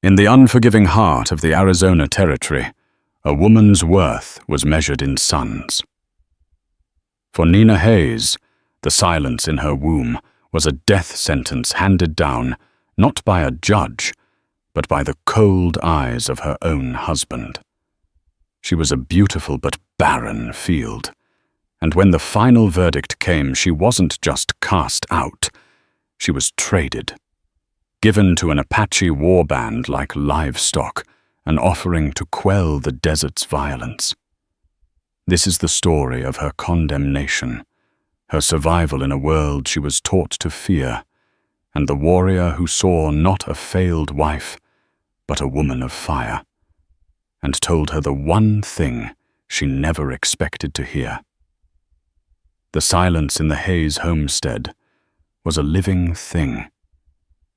In the unforgiving heart of the Arizona Territory, a woman's worth was measured in sons. For Nina Hayes, the silence in her womb was a death sentence handed down not by a judge, but by the cold eyes of her own husband. She was a beautiful but barren field, and when the final verdict came, she wasn't just cast out, she was traded, given to an Apache war band like livestock, an offering to quell the desert's violence. This is the story of her condemnation, her survival in a world she was taught to fear, and the warrior who saw not a failed wife, but a woman of fire, and told her the one thing she never expected to hear. The silence in the Hayes homestead was a living thing.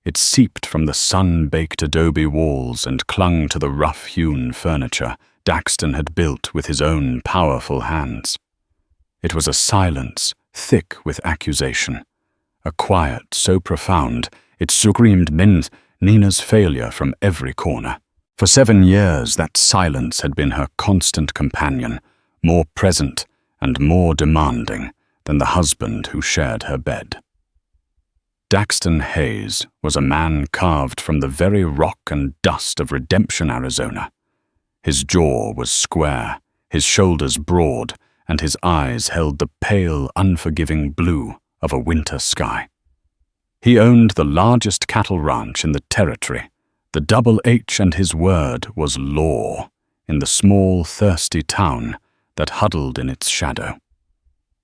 It seeped from the sun-baked adobe walls and clung to the rough-hewn furniture Daxton had built with his own powerful hands. It was a silence thick with accusation, a quiet so profound it screamed Nina's failure from every corner. For 7 years that silence had been her constant companion, more present and more demanding than the husband who shared her bed. Daxton Hayes was a man carved from the very rock and dust of Redemption, Arizona. His jaw was square, his shoulders broad, and his eyes held the pale, unforgiving blue of a winter sky. He owned the largest cattle ranch in the territory. The double H and his word was law in the small, thirsty town that huddled in its shadow.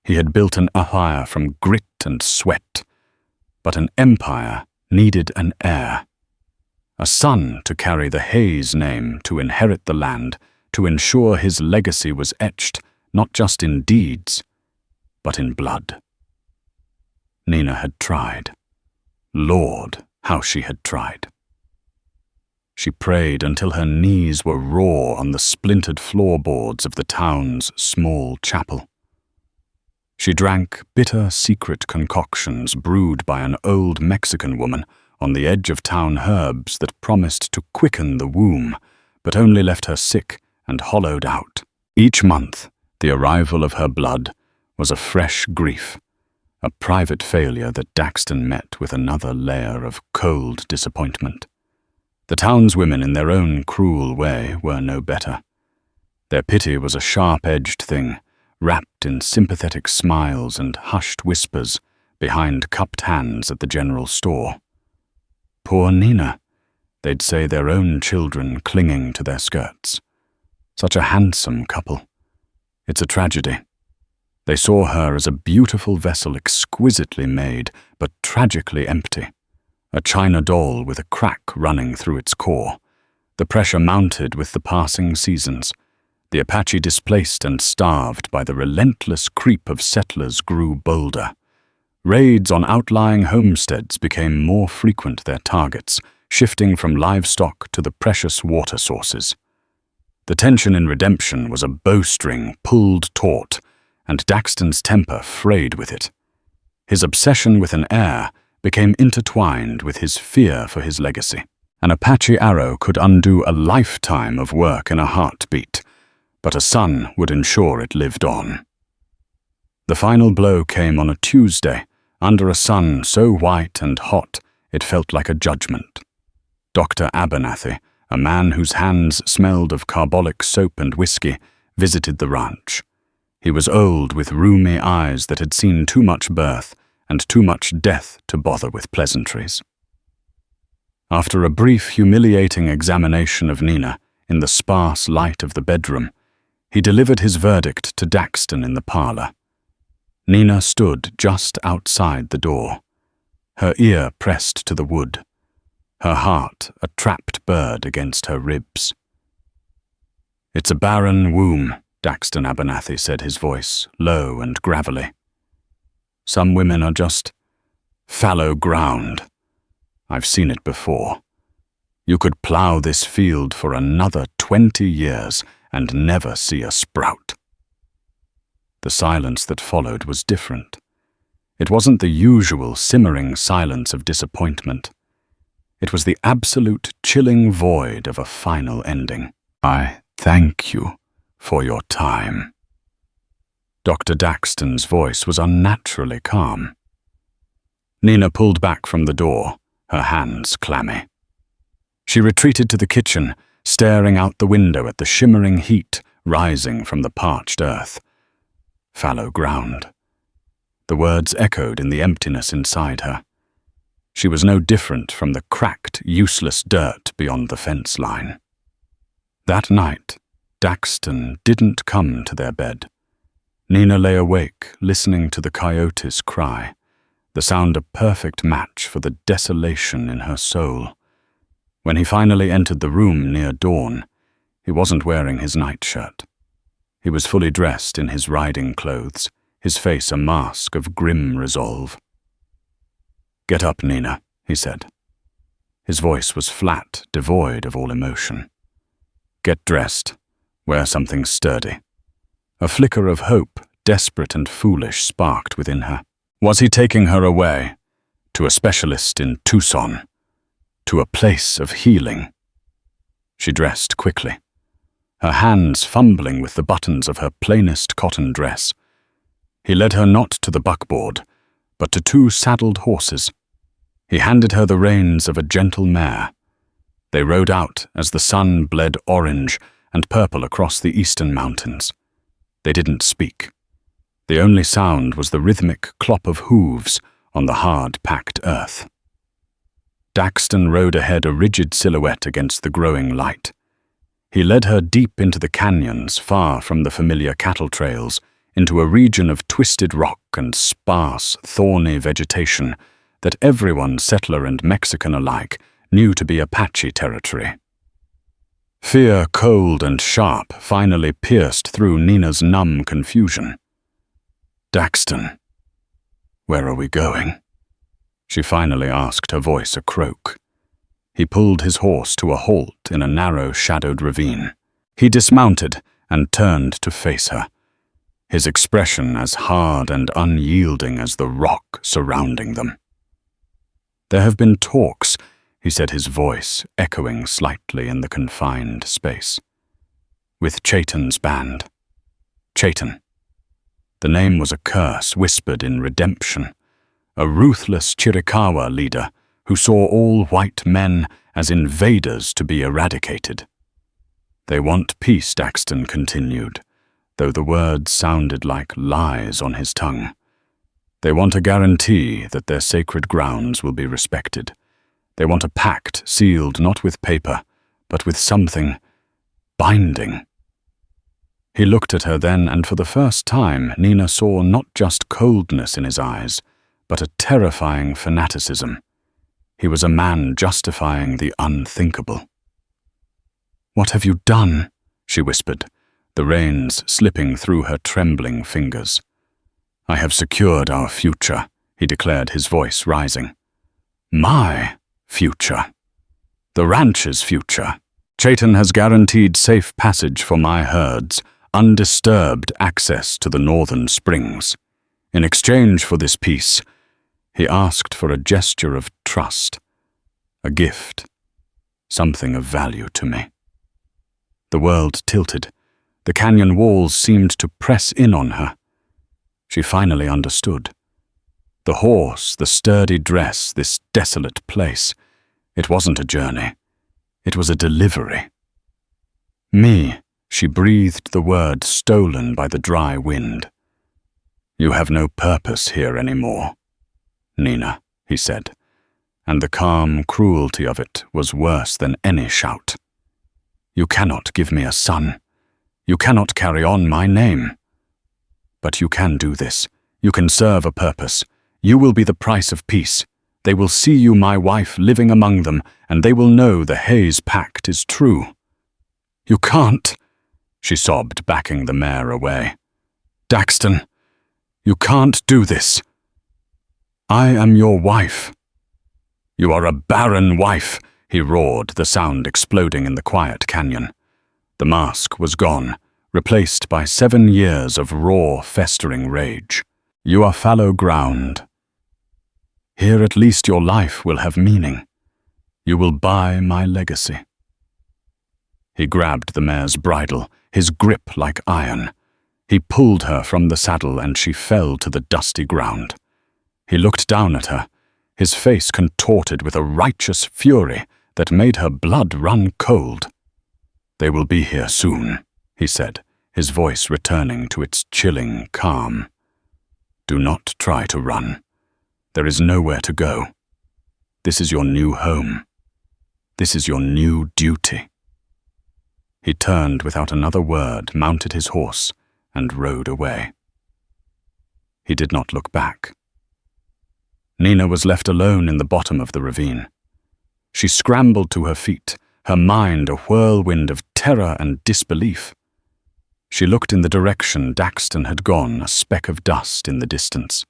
He had built an empire from grit and sweat, but an empire needed an heir, a son to carry the Hayes name, to inherit the land, to ensure his legacy was etched not just in deeds, but in blood. Nina had tried. Lord, how she had tried. She prayed until her knees were raw on the splintered floorboards of the town's small chapel. She drank bitter secret concoctions brewed by an old Mexican woman on the edge of town herbs that promised to quicken the womb, but only left her sick and hollowed out. Each month, the arrival of her blood was a fresh grief, a private failure that Daxton met with another layer of cold disappointment. The townswomen, in their own cruel way, were no better. Their pity was a sharp-edged thing, wrapped in sympathetic smiles and hushed whispers behind cupped hands at the general store. Poor Nina, they'd say, their own children clinging to their skirts. Such a handsome couple. It's a tragedy. They saw her as a beautiful vessel exquisitely made, but tragically empty. A china doll with a crack running through its core. The pressure mounted with the passing seasons. The Apache, displaced and starved by the relentless creep of settlers, grew bolder. Raids on outlying homesteads became more frequent, their targets, shifting from livestock to the precious water sources. The tension in Redemption was a bowstring pulled taut, and Daxton's temper frayed with it. His obsession with an heir became intertwined with his fear for his legacy. An Apache arrow could undo a lifetime of work in a heartbeat, but a son would ensure it lived on. The final blow came on a Tuesday, under a sun so white and hot it felt like a judgment. Dr. Abernathy, a man whose hands smelled of carbolic soap and whiskey, visited the ranch. He was old, with rheumy eyes that had seen too much birth and too much death to bother with pleasantries. After a brief, humiliating examination of Nina in the sparse light of the bedroom, he delivered his verdict to Daxton in the parlor. Nina stood just outside the door, her ear pressed to the wood, her heart a trapped bird against her ribs. "It's a barren womb," Daxton Abernathy said, his voice low and gravelly. "Some women are just fallow ground. I've seen it before. You could plow this field for another 20 years and never see a sprout." The silence that followed was different. It wasn't the usual simmering silence of disappointment. It was the absolute chilling void of a final ending. I thank you for your time. Dr. Daxton's voice was unnaturally calm. Nina pulled back from the door, her hands clammy. She retreated to the kitchen, staring out the window at the shimmering heat rising from the parched earth. Fallow ground. The words echoed in the emptiness inside her. She was no different from the cracked, useless dirt beyond the fence line. That night, Daxton didn't come to their bed. Nina lay awake, listening to the coyotes cry, the sound a perfect match for the desolation in her soul. When he finally entered the room near dawn, he wasn't wearing his nightshirt. He was fully dressed in his riding clothes, his face a mask of grim resolve. "Get up, Nina," he said. His voice was flat, devoid of all emotion. "Get dressed. Wear something sturdy." A flicker of hope, desperate and foolish, sparked within her. Was he taking her away? To a specialist in Tucson? To a place of healing? She dressed quickly, her hands fumbling with the buttons of her plainest cotton dress. He led her not to the buckboard, but to 2 saddled horses. He handed her the reins of a gentle mare. They rode out as the sun bled orange and purple across the eastern mountains. They didn't speak. The only sound was the rhythmic clop of hooves on the hard, packed earth. Daxton rode ahead, a rigid silhouette against the growing light. He led her deep into the canyons, far from the familiar cattle trails, into a region of twisted rock and sparse, thorny vegetation that everyone, settler and Mexican alike, knew to be Apache territory. Fear, cold and sharp, finally pierced through Nina's numb confusion. "Daxton, where are we going?" she finally asked, her voice a croak. He pulled his horse to a halt in a narrow, shadowed ravine. He dismounted and turned to face her, his expression as hard and unyielding as the rock surrounding them. "There have been talks," he said, his voice echoing slightly in the confined space. "With Chaitan's band." Chaitan. The name was a curse whispered in redemption, a ruthless Chiricahua leader who saw all white men as invaders to be eradicated. "They want peace," Daxton continued, though the words sounded like lies on his tongue. "They want a guarantee that their sacred grounds will be respected. They want a pact sealed not with paper, but with something binding." He looked at her then, and for the first time Nina saw not just coldness in his eyes, but a terrifying fanaticism. He was a man justifying the unthinkable. "What have you done?" she whispered, the reins slipping through her trembling fingers. "I have secured our future," he declared, his voice rising. "My future. The ranch's future. Chaitan has guaranteed safe passage for my herds, undisturbed access to the northern springs. In exchange for this peace, he asked for a gesture of trust, a gift, something of value to me." The world tilted. The canyon walls seemed to press in on her. She finally understood. The horse, the sturdy dress, this desolate place. It wasn't a journey. It was a delivery. "Me," she breathed the word stolen by the dry wind. "You have no purpose here anymore, Nina," he said, and the calm cruelty of it was worse than any shout. "You cannot give me a son. You cannot carry on my name. But you can do this. You can serve a purpose. You will be the price of peace. They will see you, my wife, living among them, and they will know the Hayes Pact is true." "You can't," she sobbed, backing the mare away. "Daxton, you can't do this. I am your wife." "You are a barren wife," he roared, the sound exploding in the quiet canyon. The mask was gone, replaced by 7 years of raw, festering rage. "You are fallow ground. Here at least your life will have meaning. You will buy my legacy." He grabbed the mare's bridle, his grip like iron. He pulled her from the saddle and she fell to the dusty ground. He looked down at her, his face contorted with a righteous fury that made her blood run cold. "They will be here soon," he said, his voice returning to its chilling calm. "Do not try to run. There is nowhere to go. This is your new home. This is your new duty." He turned without another word, mounted his horse, and rode away. He did not look back. Nina was left alone in the bottom of the ravine. She scrambled to her feet, her mind a whirlwind of terror and disbelief. She looked in the direction Daxton had gone, a speck of dust in the distance.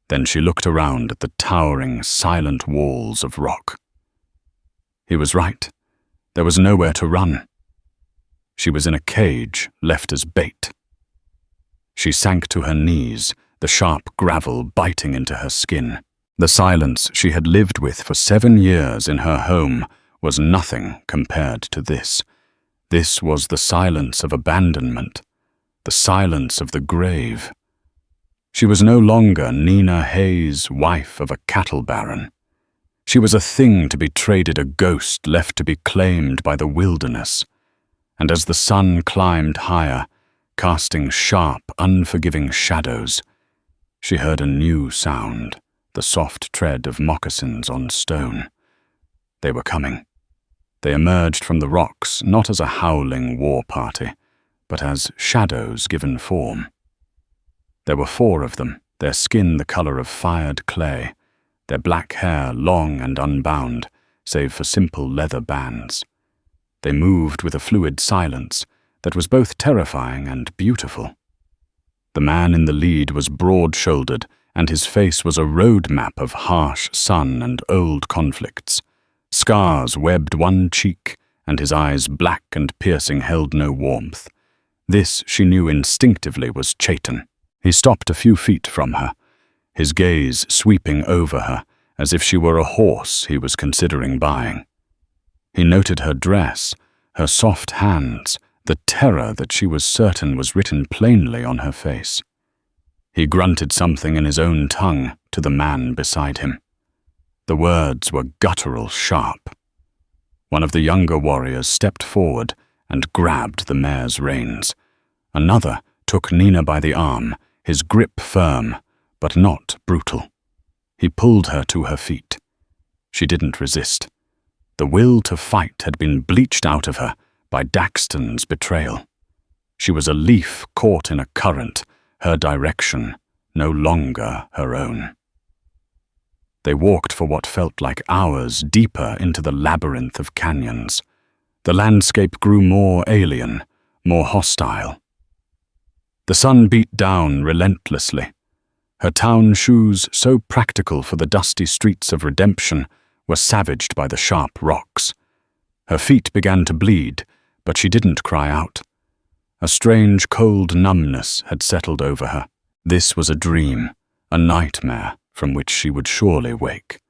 Then she looked around at the towering, silent walls of rock. He was right. There was nowhere to run. She was in a cage, left as bait. She sank to her knees, the sharp gravel biting into her skin. The silence she had lived with for 7 years in her home was nothing compared to this. This was the silence of abandonment, the silence of the grave. She was no longer Nina Hayes, wife of a cattle baron. She was a thing to be traded, a ghost left to be claimed by the wilderness. And as the sun climbed higher, casting sharp, unforgiving shadows, she heard a new sound, the soft tread of moccasins on stone. They were coming. They emerged from the rocks not as a howling war party, but as shadows given form. There were 4 of them, their skin the color of fired clay, their black hair long and unbound, save for simple leather bands. They moved with a fluid silence that was both terrifying and beautiful. The man in the lead was broad-shouldered, and his face was a road map of harsh sun and old conflicts. Scars webbed one cheek, and his eyes, black and piercing, held no warmth. This, she knew instinctively, was Chaitan. He stopped a few feet from her, his gaze sweeping over her, as if she were a horse he was considering buying. He noted her dress, her soft hands, the terror that she was certain was written plainly on her face. He grunted something in his own tongue to the man beside him. The words were guttural sharp. One of the younger warriors stepped forward and grabbed the mare's reins. Another took Nina by the arm, his grip firm, but not brutal. He pulled her to her feet. She didn't resist. The will to fight had been bleached out of her by Daxton's betrayal. She was a leaf caught in a current, her direction no longer her own. They walked for what felt like hours deeper into the labyrinth of canyons. The landscape grew more alien, more hostile. The sun beat down relentlessly. Her town shoes, so practical for the dusty streets of redemption, were savaged by the sharp rocks. Her feet began to bleed, but she didn't cry out. A strange cold numbness had settled over her. This was a dream, a nightmare from which she would surely wake.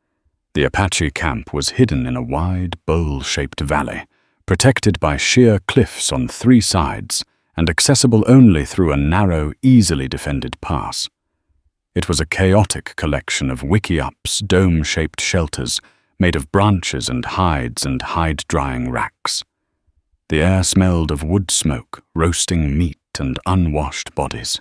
The Apache camp was hidden in a wide, bowl-shaped valley, protected by sheer cliffs on 3 sides, and accessible only through a narrow, easily defended pass. It was a chaotic collection of wiki-ups, dome-shaped shelters made of branches and hide-drying racks. The air smelled of wood smoke, roasting meat, and unwashed bodies.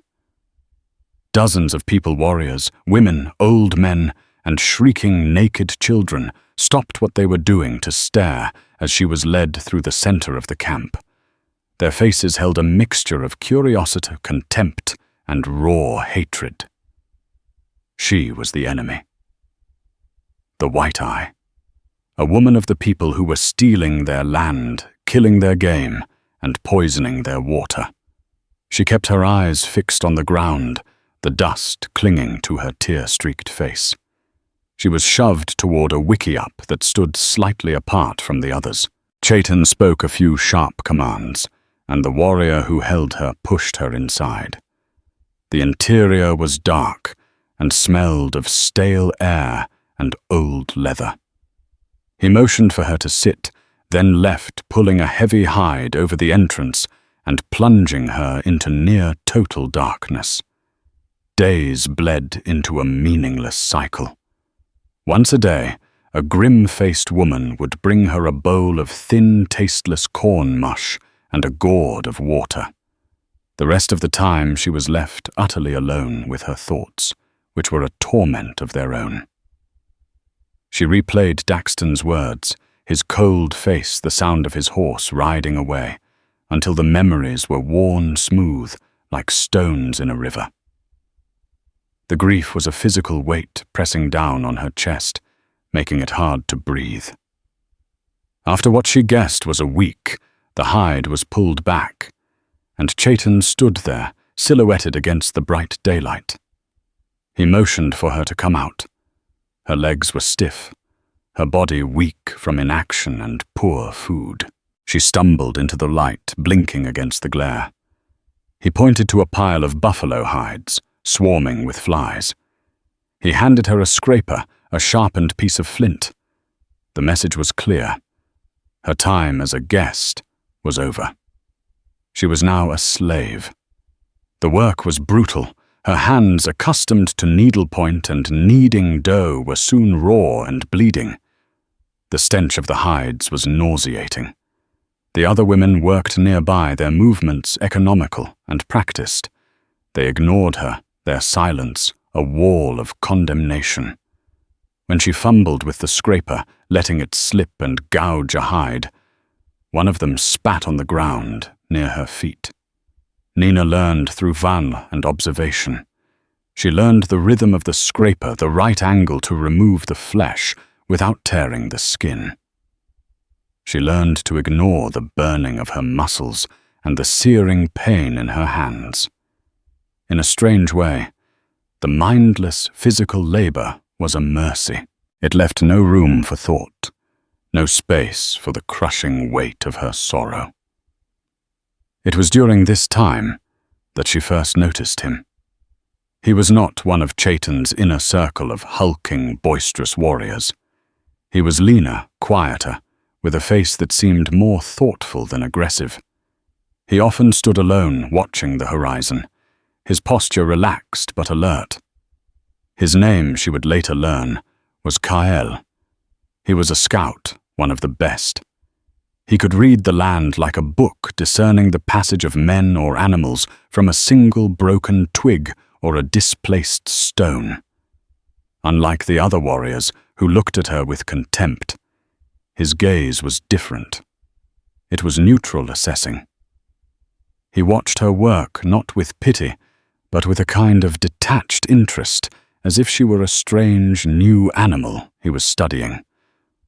Dozens of people warriors, women, old men, and shrieking naked children stopped what they were doing to stare as she was led through the center of the camp. Their faces held a mixture of curiosity, contempt, and raw hatred. She was the enemy. The White Eye. A woman of the people who were stealing their land, killing their game, and poisoning their water. She kept her eyes fixed on the ground, the dust clinging to her tear-streaked face. She was shoved toward a wiki-up that stood slightly apart from the others. Chaitan spoke a few sharp commands, and the warrior who held her pushed her inside. The interior was dark and smelled of stale air and old leather. He motioned for her to sit, then left, pulling a heavy hide over the entrance and plunging her into near total darkness. Days bled into a meaningless cycle. Once a day, a grim-faced woman would bring her a bowl of thin, tasteless corn mush and a gourd of water. The rest of the time she was left utterly alone with her thoughts, which were a torment of their own. She replayed Daxton's words, his cold face the sound of his horse riding away, until the memories were worn smooth like stones in a river. The grief was a physical weight pressing down on her chest, making it hard to breathe. After what she guessed was a week, the hide was pulled back, and Chaitan stood there, silhouetted against the bright daylight. He motioned for her to come out. Her legs were stiff, her body weak from inaction and poor food. She stumbled into the light, blinking against the glare. He pointed to a pile of buffalo hides, swarming with flies. He handed her a scraper, a sharpened piece of flint. The message was clear. Her time as a guest was over. She was now a slave. The work was brutal. Her hands, accustomed to needlepoint and kneading dough, were soon raw and bleeding. The stench of the hides was nauseating. The other women worked nearby, their movements economical and practiced. They ignored her, their silence a wall of condemnation. When she fumbled with the scraper, letting it slip and gouge a hide, one of them spat on the ground near her feet. Nina learned through Val and observation. She learned the rhythm of the scraper, the right angle to remove the flesh without tearing the skin. She learned to ignore the burning of her muscles and the searing pain in her hands. In a strange way, the mindless physical labor was a mercy. It left no room for thought, no space for the crushing weight of her sorrow. It was during this time that she first noticed him. He was not one of Chaitan's inner circle of hulking, boisterous warriors. He was leaner, quieter, with a face that seemed more thoughtful than aggressive. He often stood alone, watching the horizon, his posture relaxed but alert. His name, she would later learn, was Kael. He was a scout, one of the best. He could read the land like a book, discerning the passage of men or animals from a single broken twig or a displaced stone. Unlike the other warriors, who looked at her with contempt, his gaze was different. It was neutral assessing. He watched her work not with pity, but with a kind of detached interest, as if she were a strange, new animal he was studying.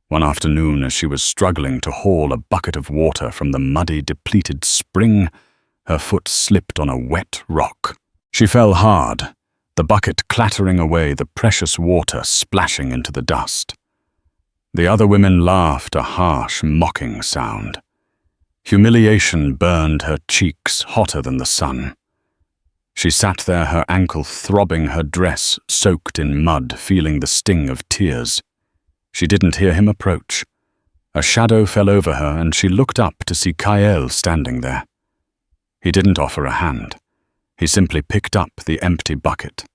One afternoon, as she was struggling to haul a bucket of water from the muddy, depleted spring, her foot slipped on a wet rock. She fell hard, the bucket clattering away, the precious water splashing into the dust. The other women laughed, a harsh, mocking sound. Humiliation burned her cheeks hotter than the sun. She sat there, her ankle throbbing, her dress soaked in mud, feeling the sting of tears. She didn't hear him approach. A shadow fell over her, and she looked up to see Kael standing there. He didn't offer a hand. He simply picked up the empty bucket.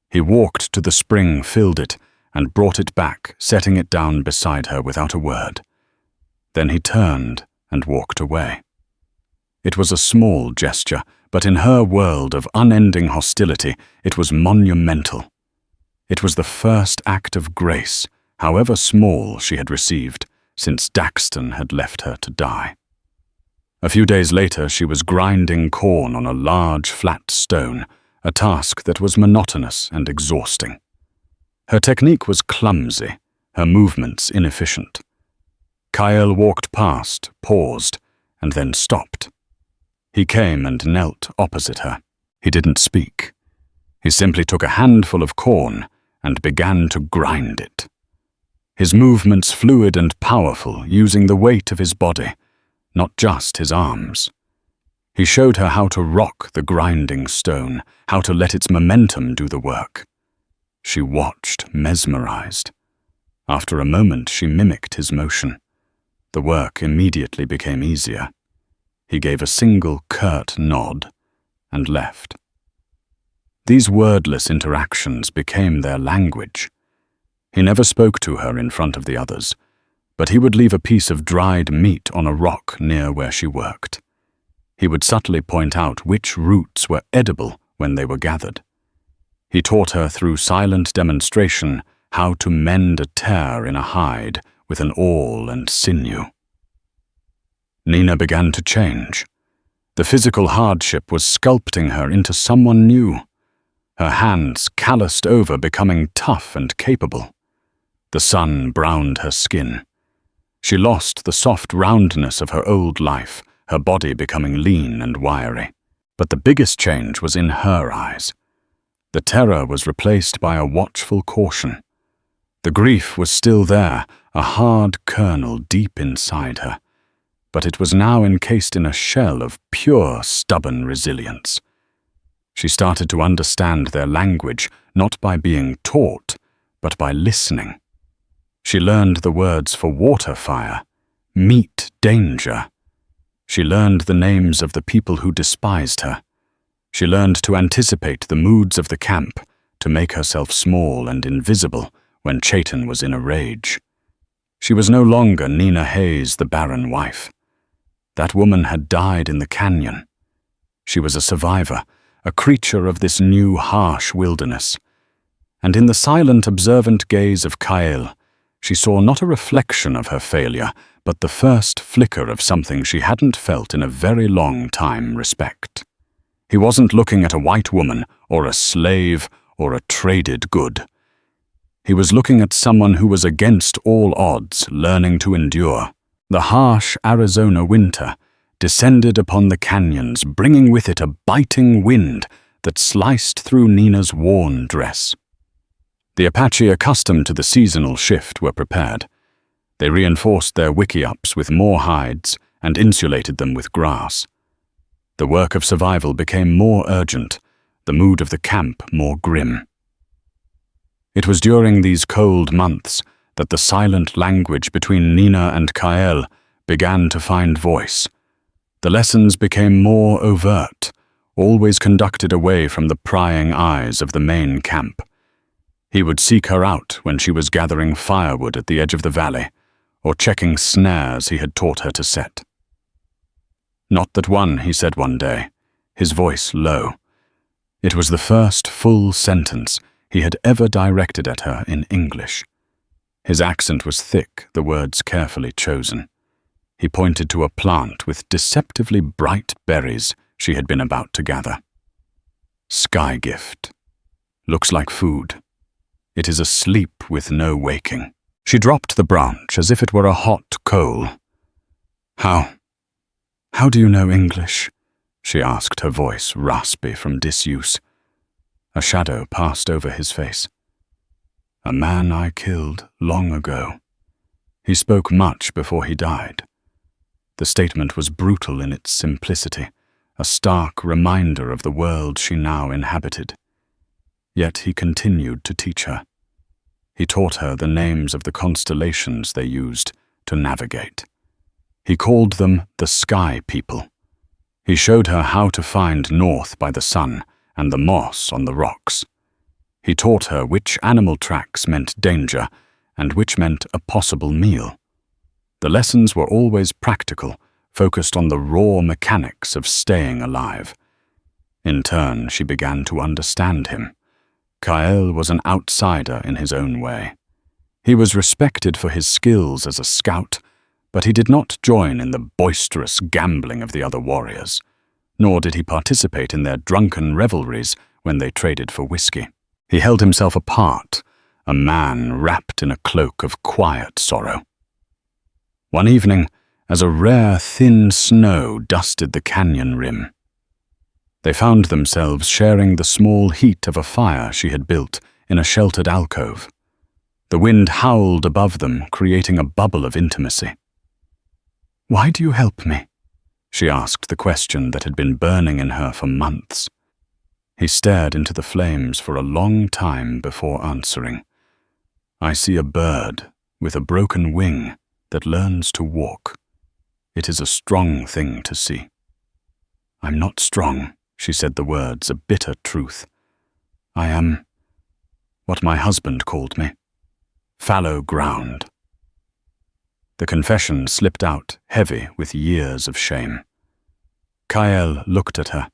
He walked to the spring, filled it, and brought it back, setting it down beside her without a word. Then he turned and walked away. It was a small gesture, but in her world of unending hostility, it was monumental. It was the first act of grace, however small, she had received since Daxton had left her to die. A few days later, she was grinding corn on a large, flat stone, a task that was monotonous and exhausting. Her technique was clumsy, her movements inefficient. Kael walked past, paused, and then stopped. He came and knelt opposite her. He didn't speak. He simply took a handful of corn and began to grind it. His movements fluid and powerful, using the weight of his body, not just his arms. He showed her how to rock the grinding stone, how to let its momentum do the work. She watched, mesmerized. After a moment, she mimicked his motion. The work immediately became easier. He gave a single curt nod and left. These wordless interactions became their language. He never spoke to her in front of the others, but he would leave a piece of dried meat on a rock near where she worked. He would subtly point out which roots were edible when they were gathered. He taught her through silent demonstration how to mend a tear in a hide with an awl and sinew. Nina began to change. The physical hardship was sculpting her into someone new. Her hands calloused over, becoming tough and capable. The sun browned her skin. She lost the soft roundness of her old life, her body becoming lean and wiry. But the biggest change was in her eyes. The terror was replaced by a watchful caution. The grief was still there, a hard kernel deep inside her, but it was now encased in a shell of pure, stubborn resilience. She started to understand their language, not by being taught, but by listening. She learned the words for water fire, meat danger. She learned the names of the people who despised her. She learned to anticipate the moods of the camp, to make herself small and invisible when Chaitan was in a rage. She was no longer Nina Hayes, the barren wife. That woman had died in the canyon. She was a survivor, a creature of this new harsh wilderness. And in the silent, observant gaze of Kyle, she saw not a reflection of her failure, but the first flicker of something she hadn't felt in a very long time: respect. He wasn't looking at a white woman, or a slave, or a traded good. He was looking at someone who was against all odds, learning to endure. The harsh Arizona winter descended upon the canyons, bringing with it a biting wind that sliced through Nina's worn dress. The Apache, accustomed to the seasonal shift, were prepared. They reinforced their wickiups with more hides and insulated them with grass. The work of survival became more urgent, the mood of the camp more grim. It was during these cold months that the silent language between Nina and Kael began to find voice. The lessons became more overt, always conducted away from the prying eyes of the main camp. He would seek her out when she was gathering firewood at the edge of the valley, or checking snares he had taught her to set. "Not that one," he said one day, his voice low. It was the first full sentence he had ever directed at her in English. His accent was thick, the words carefully chosen. He pointed to a plant with deceptively bright berries she had been about to gather. "Sky gift. Looks like food. It is asleep with no waking." She dropped the branch as if it were a hot coal. How do you know English?" she asked, her voice raspy from disuse. A shadow passed over his face. "A man I killed long ago. He spoke much before he died." The statement was brutal in its simplicity, a stark reminder of the world she now inhabited. Yet he continued to teach her. He taught her the names of the constellations they used to navigate. He called them the Sky People. He showed her how to find north by the sun and the moss on the rocks. He taught her which animal tracks meant danger and which meant a possible meal. The lessons were always practical, focused on the raw mechanics of staying alive. In turn, she began to understand him. Kael was an outsider in his own way. He was respected for his skills as a scout, but he did not join in the boisterous gambling of the other warriors, nor did he participate in their drunken revelries when they traded for whiskey. He held himself apart, a man wrapped in a cloak of quiet sorrow. One evening, as a rare thin snow dusted the canyon rim, they found themselves sharing the small heat of a fire she had built in a sheltered alcove. The wind howled above them, creating a bubble of intimacy. "Why do you help me?" she asked, the question that had been burning in her for months. He stared into the flames for a long time before answering. "I see a bird," with a broken wing that learns to walk. It is a strong thing to see. I'm not strong, she said the words, a bitter truth. I am what my husband called me, fallow ground. The confession slipped out, heavy with years of shame. Kael looked at her,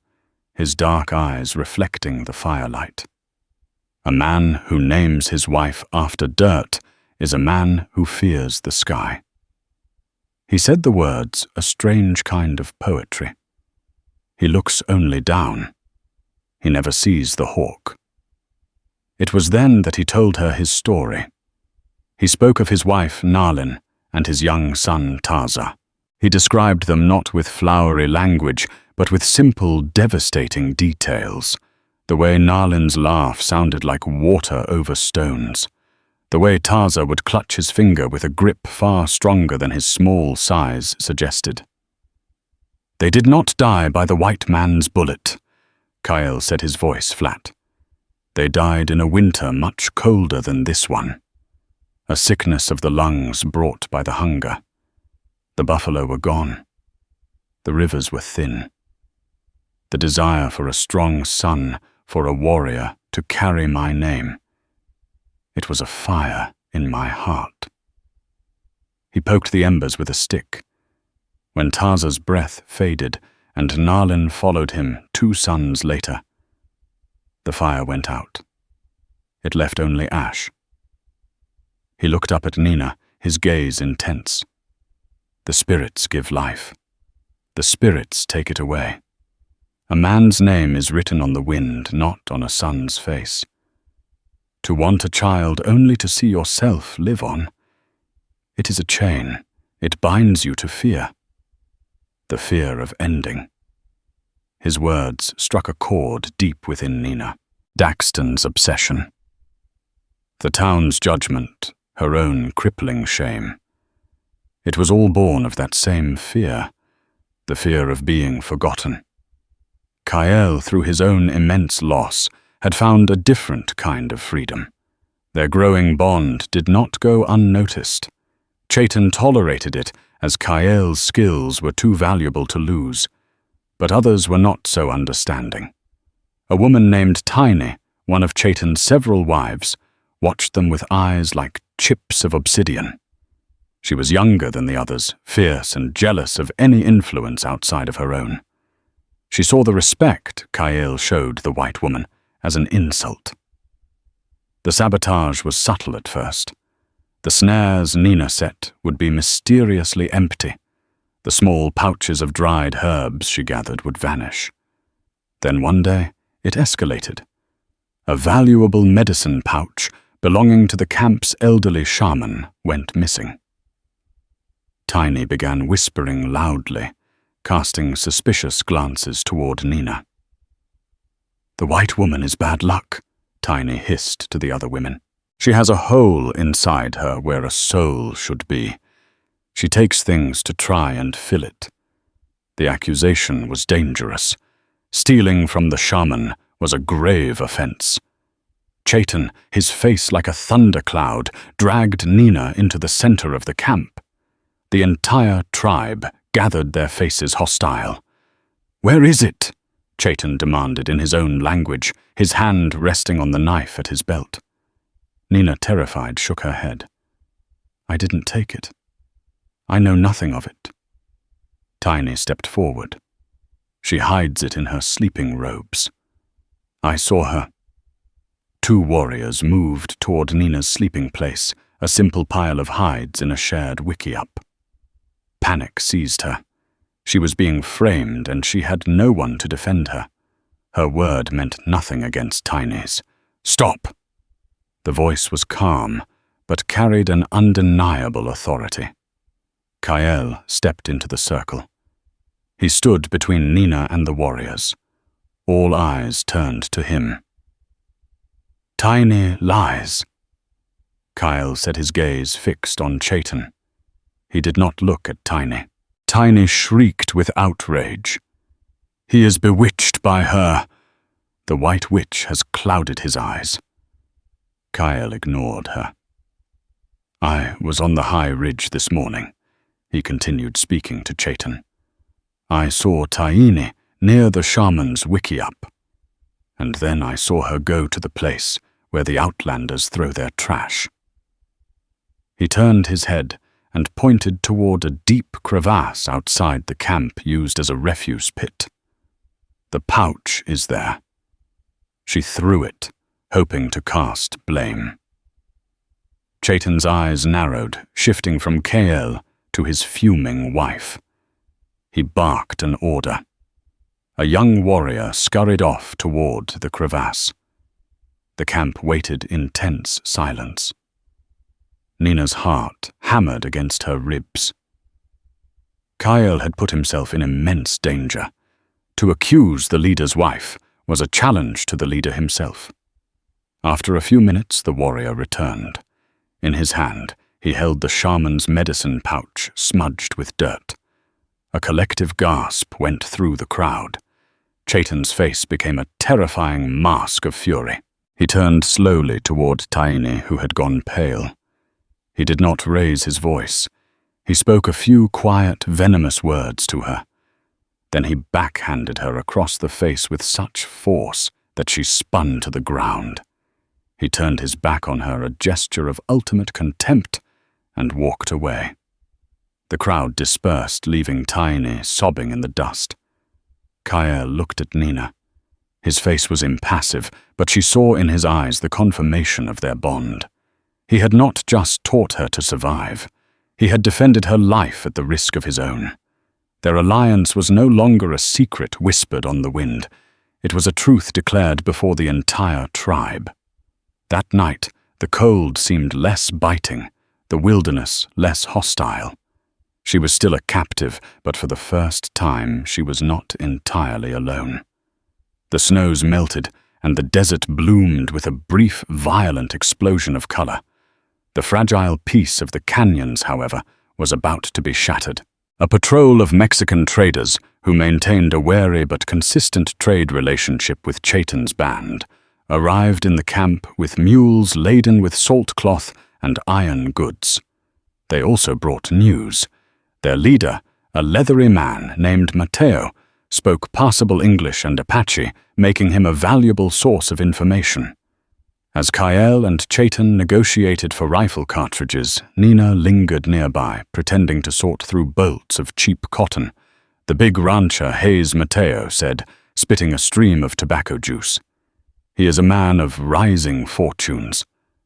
his dark eyes reflecting the firelight. A man who names his wife after dirt is a man who fears the sky. He said the words, a strange kind of poetry. He looks only down. He never sees the hawk. It was then that he told her his story. He spoke of his wife, Nalin, and his young son, Tarza. He described them not with flowery language, but with simple, devastating details. The way Nalin's laugh sounded like water over stones. The way Tarza would clutch his finger with a grip far stronger than his small size suggested. They did not die by the white man's bullet, Kael said, his voice flat. They died in a winter much colder than this one. A sickness of the lungs brought by the hunger. The buffalo were gone. The rivers were thin. The desire for a strong son, for a warrior to carry my name. It was a fire in my heart. He poked the embers with a stick. When Tarza's breath faded and Nalin followed him 2 suns later, the fire went out. It left only ash. He looked up at Nina, his gaze intense. The spirits give life. The spirits take it away. A man's name is written on the wind, not on a son's face. To want a child only to see yourself live on, it is a chain. It binds you to fear. The fear of ending. His words struck a chord deep within Nina. Daxton's obsession. The town's judgment, her own crippling shame. It was all born of that same fear, the fear of being forgotten. Kael, through his own immense loss, had found a different kind of freedom. Their growing bond did not go unnoticed. Chaitan tolerated it as Kael's skills were too valuable to lose, but others were not so understanding. A woman named Tiny, one of Chaitan's several wives, watched them with eyes like chips of obsidian. She was younger than the others, fierce and jealous of any influence outside of her own. She saw the respect Kael showed the white woman as an insult. The sabotage was subtle at first. The snares Nina set would be mysteriously empty. The small pouches of dried herbs she gathered would vanish. Then one day, it escalated. A valuable medicine pouch belonging to the camp's elderly shaman went missing. Tiny began whispering loudly, casting suspicious glances toward Nina. The white woman is bad luck, Tiny hissed to the other women. She has a hole inside her where a soul should be. She takes things to try and fill it. The accusation was dangerous. Stealing from the shaman was a grave offense. Chaitan, his face like a thundercloud, dragged Nina into the center of the camp. The entire tribe gathered their faces hostile. "Where is it?" Chaitan demanded in his own language, his hand resting on the knife at his belt. Nina, terrified, shook her head. "I didn't take it. I know nothing of it." Tiny stepped forward. "She hides it in her sleeping robes. I saw her." 2 warriors moved toward Nina's sleeping place, a simple pile of hides in a shared wickiup. Panic seized her. She was being framed and she had no one to defend her. Her word meant nothing against Tiny's. "Stop!" The voice was calm, but carried an undeniable authority. Kael stepped into the circle. He stood between Nina and the warriors. All eyes turned to him. "Tiny lies." Kael set his gaze fixed on Chaitan. He did not look at Tiny. Tiny shrieked with outrage. "He is bewitched by her." The white witch has clouded his eyes. Kael ignored her. I was on the high ridge this morning, he continued, speaking to Chaitan. I saw Taini near the shaman's wickiup, and then I saw her go to the place where the outlanders throw their trash. He turned his head and pointed toward a deep crevasse outside the camp used as a refuse pit. The pouch is there. She threw it, hoping to cast blame. Chaitan's eyes narrowed, shifting from Kael to his fuming wife. He barked an order. A young warrior scurried off toward the crevasse. The camp waited in tense silence. Nina's heart hammered against her ribs. Kael had put himself in immense danger. To accuse the leader's wife was a challenge to the leader himself. After a few minutes, the warrior returned. In his hand, he held the shaman's medicine pouch smudged with dirt. A collective gasp went through the crowd. Chaitan's face became a terrifying mask of fury. He turned slowly toward Taini, who had gone pale. He did not raise his voice. He spoke a few quiet, venomous words to her. Then he backhanded her across the face with such force that she spun to the ground. He turned his back on her, a gesture of ultimate contempt, and walked away. The crowd dispersed, leaving Taini sobbing in the dust. Kael looked at Nina. His face was impassive, but she saw in his eyes the confirmation of their bond. He had not just taught her to survive. He had defended her life at the risk of his own. Their alliance was no longer a secret whispered on the wind. It was a truth declared before the entire tribe. That night, the cold seemed less biting, the wilderness less hostile. She was still a captive, but for the first time she was not entirely alone. The snows melted, and the desert bloomed with a brief, violent explosion of color. The fragile peace of the canyons, however, was about to be shattered. A patrol of Mexican traders, who maintained a wary but consistent trade relationship with Chaitan's band, arrived in the camp with mules laden with salt cloth and iron goods. They also brought news. Their leader, a leathery man named Mateo, spoke passable English and Apache, making him a valuable source of information. As Kael and Chaitan negotiated for rifle cartridges, Nina lingered nearby, pretending to sort through bolts of cheap cotton. The big rancher Hayes Mateo said, spitting a stream of tobacco juice. He is a man of rising fortunes.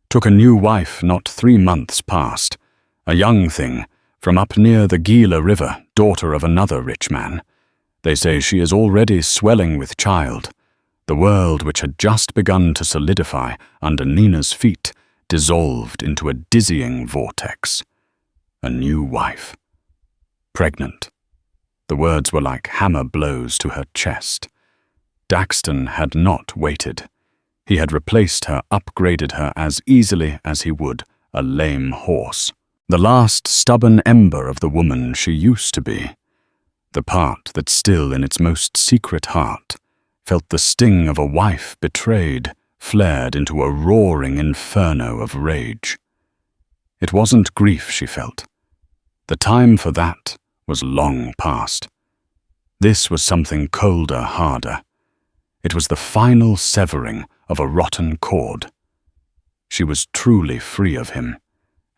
Took a new wife not 3 months past. A young thing, from up near the Gila River, daughter of another rich man. They say she is already swelling with child. The world, which had just begun to solidify under Nina's feet, dissolved into a dizzying vortex. A new wife. Pregnant. The words were like hammer blows to her chest. Daxton had not waited. He had replaced her, upgraded her as easily as he would a lame horse. The last stubborn ember of the woman she used to be. The part that still in its most secret heart felt the sting of a wife betrayed, flared into a roaring inferno of rage. It wasn't grief she felt. The time for that was long past. This was something colder, harder. It was the final severing of a rotten cord. She was truly free of him,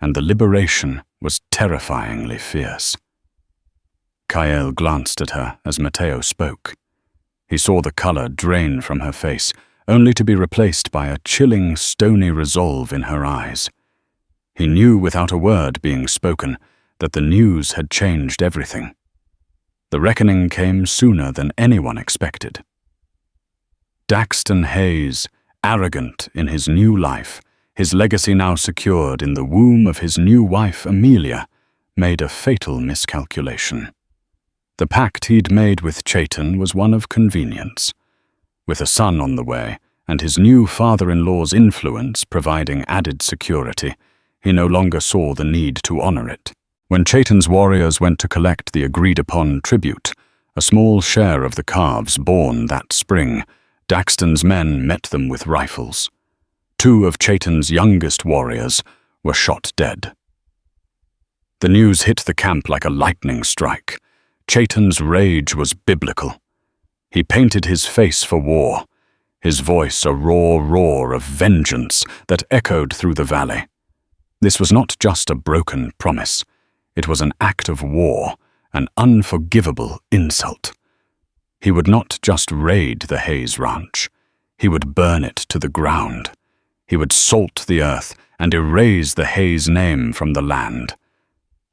and the liberation was terrifyingly fierce. Kael glanced at her as Mateo spoke. He saw the color drain from her face, only to be replaced by a chilling, stony resolve in her eyes. He knew without a word being spoken that the news had changed everything. The reckoning came sooner than anyone expected. Daxton Hayes, arrogant in his new life, his legacy now secured in the womb of his new wife Amelia, made a fatal miscalculation. The pact he'd made with Chaitan was one of convenience. With a son on the way, and his new father-in-law's influence providing added security, he no longer saw the need to honor it. When Chaitan's warriors went to collect the agreed-upon tribute, a small share of the calves born that spring, Daxton's men met them with rifles. 2 of Chaitan's youngest warriors were shot dead. The news hit the camp like a lightning strike. Chaitan's rage was biblical. He painted his face for war, his voice a raw roar of vengeance that echoed through the valley. This was not just a broken promise. It was an act of war, an unforgivable insult. He would not just raid the Hayes Ranch. He would burn it to the ground. He would salt the earth and erase the Hayes name from the land.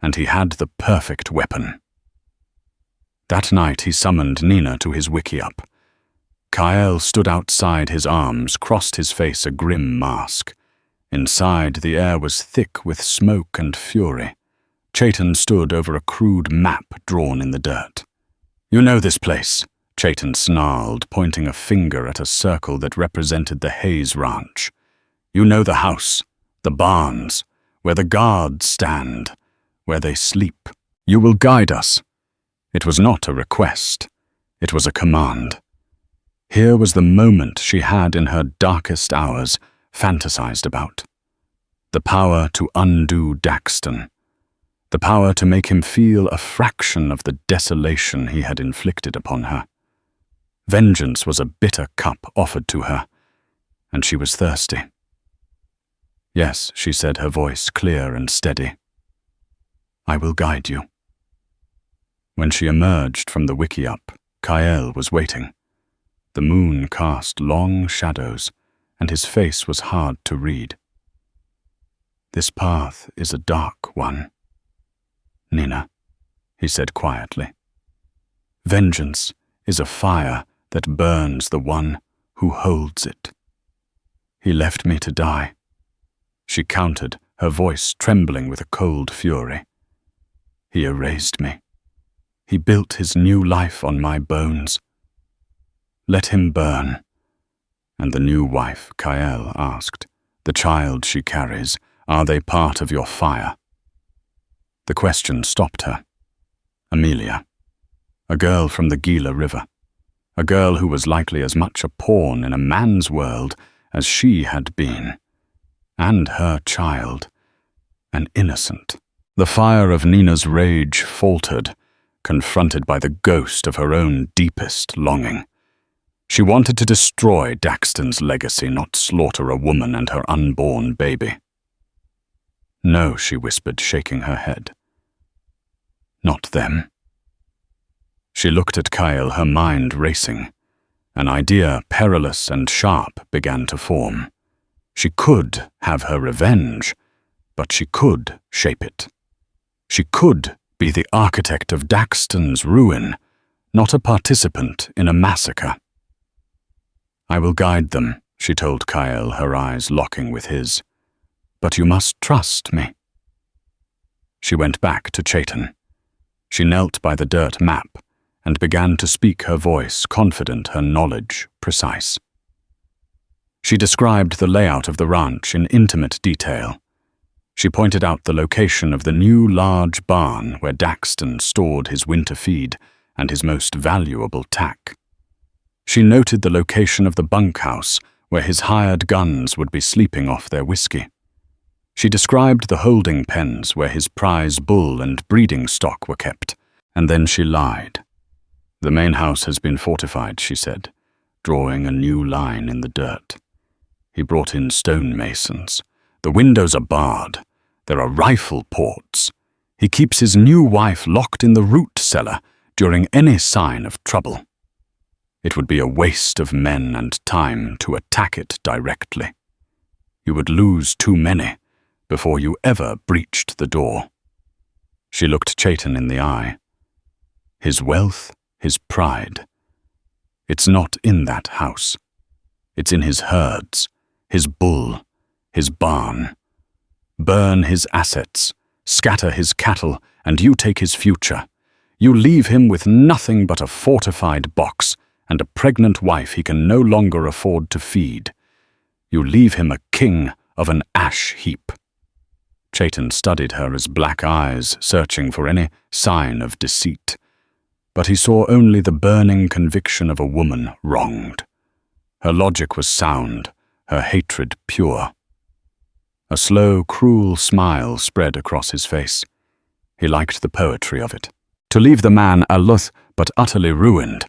And he had the perfect weapon. That night he summoned Nina to his wickiup. Kyle stood outside his arms, crossed his face a grim mask. Inside, the air was thick with smoke and fury. Chaitan stood over a crude map drawn in the dirt. "You know this place," Chaitan snarled, pointing a finger at a circle that represented the Hayes Ranch. "You know the house, the barns, where the guards stand, where they sleep. You will guide us." It was not a request. It was a command. Here was the moment she had in her darkest hours fantasized about. The power to undo Daxton. The power to make him feel a fraction of the desolation he had inflicted upon her. Vengeance was a bitter cup offered to her, and she was thirsty. "Yes," she said, her voice clear and steady. "I will guide you." When she emerged from the wickiup, Kyle was waiting. The moon cast long shadows, and his face was hard to read. "This path is a dark one, Nina," he said quietly. "Vengeance is a fire that burns the one who holds it. He left me to die." She countered, her voice trembling with a cold fury. "He erased me. He built his new life on my bones. Let him burn." "And the new wife," Kyle asked, "the child she carries, are they part of your fire?" The question stopped her. Amelia. A girl from the Gila River. A girl who was likely as much a pawn in a man's world as she had been. And her child. An innocent. The fire of Nina's rage faltered, confronted by the ghost of her own deepest longing. She wanted to destroy Daxton's legacy, not slaughter a woman and her unborn baby. "No," she whispered, shaking her head. "Not them." She looked at Kyle, her mind racing. An idea, perilous and sharp, began to form. She could have her revenge, but she could shape it. She could be the architect of Daxton's ruin, not a participant in a massacre. "I will guide them," she told Kyle, her eyes locking with his. "But you must trust me." She went back to Chaitan. She knelt by the dirt map and began to speak, her voice confident, her knowledge precise. She described the layout of the ranch in intimate detail. She pointed out the location of the new large barn where Daxton stored his winter feed and his most valuable tack. She noted the location of the bunkhouse where his hired guns would be sleeping off their whiskey. She described the holding pens where his prize bull and breeding stock were kept, and then she lied. "The main house has been fortified," she said, drawing a new line in the dirt. "He brought in stonemasons. The windows are barred. There are rifle ports. He keeps his new wife locked in the root cellar during any sign of trouble. It would be a waste of men and time to attack it directly. You would lose too many before you ever breached the door." She looked Chaitan in the eye. "His wealth, his pride. It's not in that house. It's in his herds, his bull, his barn. Burn his assets, scatter his cattle, and you take his future. You leave him with nothing but a fortified box and a pregnant wife he can no longer afford to feed. You leave him a king of an ash heap." Chaitan studied her as black eyes searching for any sign of deceit. But he saw only the burning conviction of a woman wronged. Her logic was sound, her hatred pure. A slow, cruel smile spread across his face. He liked the poetry of it. To leave the man aloof but utterly ruined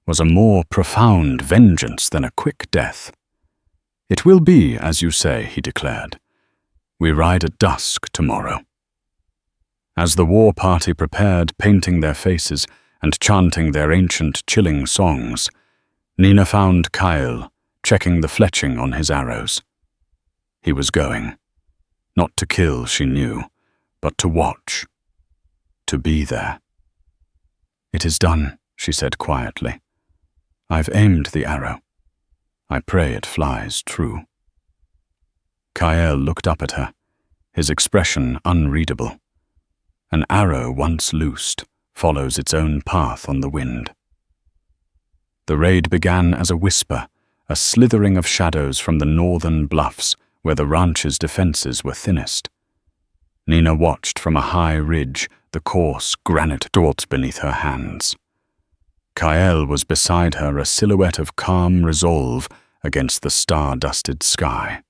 was a more profound vengeance than a quick death. "It will be, as you say," he declared. "We ride at dusk tomorrow." As the war party prepared, painting their faces and chanting their ancient, chilling songs, Nina found Kyle checking the fletching on his arrows. He was going. Not to kill, she knew, but to watch. To be there. "It is done," she said quietly. "I've aimed the arrow. I pray it flies true." Kyle looked up at her, his expression unreadable. An arrow once loosed follows its own path on the wind. The raid began as a whisper, a slithering of shadows from the northern bluffs where the ranch's defenses were thinnest. Nina watched from a high ridge the coarse granite dwelt beneath her hands. Kyle was beside her, a silhouette of calm resolve against the star-dusted sky.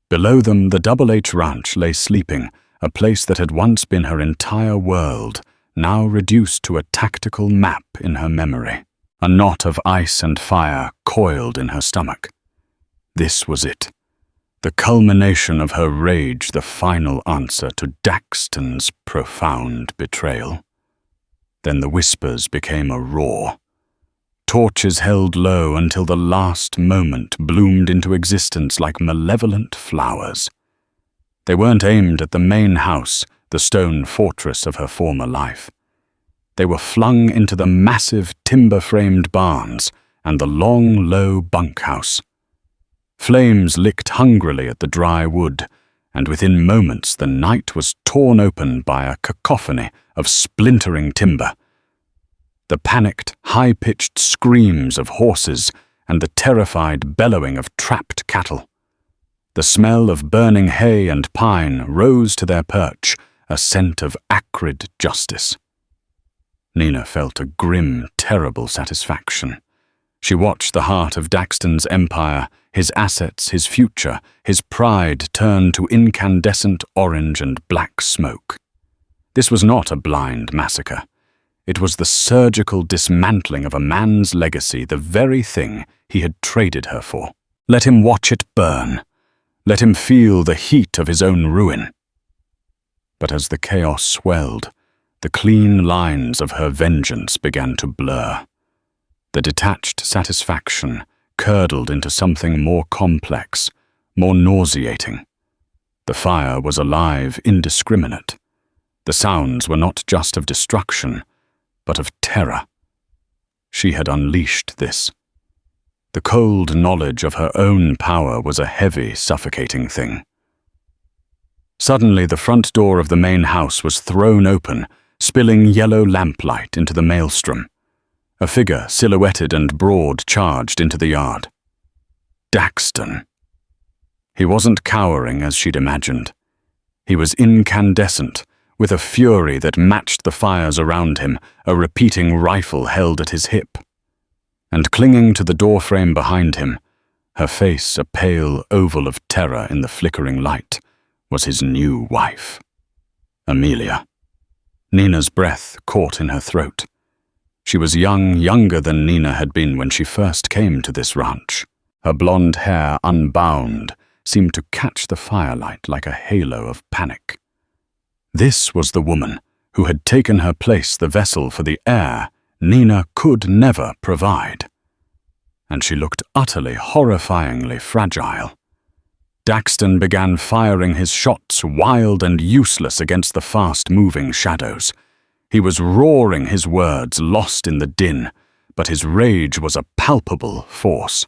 Below them, the Double H Ranch lay sleeping, a place that had once been her entire world, now reduced to a tactical map in her memory. A knot of ice and fire coiled in her stomach. This was it. The culmination of her rage, the final answer to Daxton's profound betrayal. Then the whispers became a roar. Torches held low until the last moment bloomed into existence like malevolent flowers. They weren't aimed at the main house, the stone fortress of her former life. They were flung into the massive timber-framed barns and the long, low bunkhouse. Flames licked hungrily at the dry wood, and within moments the night was torn open by a cacophony of splintering timber. The panicked, high-pitched screams of horses and the terrified bellowing of trapped cattle. The smell of burning hay and pine rose to their perch, a scent of acrid justice. Nina felt a grim, terrible satisfaction. She watched the heart of Daxton's empire, his assets, his future, his pride turn to incandescent orange and black smoke. This was not a blind massacre. It was the surgical dismantling of a man's legacy, the very thing he had traded her for. Let him watch it burn. Let him feel the heat of his own ruin. But as the chaos swelled, the clean lines of her vengeance began to blur. The detached satisfaction curdled into something more complex, more nauseating. The fire was alive, indiscriminate. The sounds were not just of destruction, but of terror. She had unleashed this. The cold knowledge of her own power was a heavy, suffocating thing. Suddenly, the front door of the main house was thrown open, spilling yellow lamplight into the maelstrom. A figure, silhouetted and broad, charged into the yard. Daxton. He wasn't cowering as she'd imagined. He was incandescent, with a fury that matched the fires around him, a repeating rifle held at his hip. And clinging to the doorframe behind him, her face a pale oval of terror in the flickering light, was his new wife. Amelia. Nina's breath caught in her throat. She was young, younger than Nina had been when she first came to this ranch. Her blonde hair, unbound, seemed to catch the firelight like a halo of panic. This was the woman who had taken her place, the vessel for the air Nina could never provide. And she looked utterly, horrifyingly fragile. Daxton began firing his shots, wild and useless against the fast-moving shadows. He was roaring his words, lost in the din, but his rage was a palpable force.